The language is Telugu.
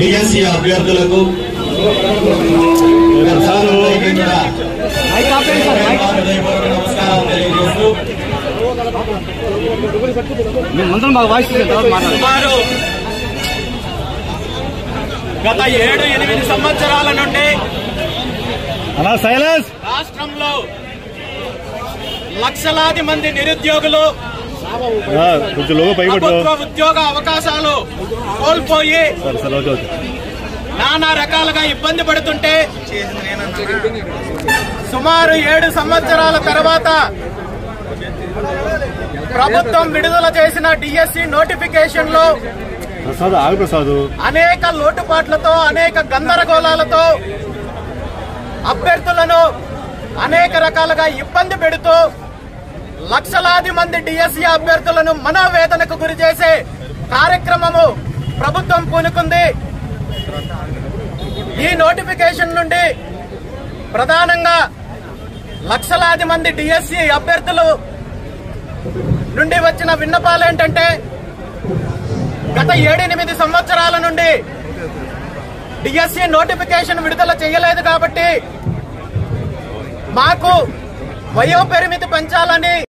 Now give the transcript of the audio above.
డిఎస్సి అభ్యర్థులకు నమస్కారం తెలియజేస్తూ గత 7-8 సంవత్సరాల నుండి రాష్ట్రంలో లక్షలాది మంది నిరుద్యోగులు ప్రభుత్వ ఉద్యోగ అవకాశాలు కోల్పోయి నానా రకాలుగా ఇబ్బంది పడుతుంటే సుమారు 7 సంవత్సరాల తర్వాత ప్రభుత్వం విడుదల చేసిన డిఎస్సి నోటిఫికేషన్ లో అనేక లోటుపాట్లతో అనేక గందరగోళాలతో అభ్యర్థులను అనేక రకాలుగా ఇబ్బంది పెడుతూ లక్షలాది మంది డిఎస్సి అభ్యర్థులను మనోవేదనకు గురి చేసే కార్యక్రమము ప్రభుత్వం పూనుకుంది. ఈ నోటిఫికేషన్ నుండి ప్రధానంగా లక్షలాది మంది డిఎస్సి అభ్యర్థులు నుండి వచ్చిన విన్నపాలు ఏంటంటే, గత 7-8 సంవత్సరాల నుండి డిఎస్సి నోటిఫికేషన్ విడుదల చేయలేదు కాబట్టి మాకు వయో పరిమితి పెంచాలని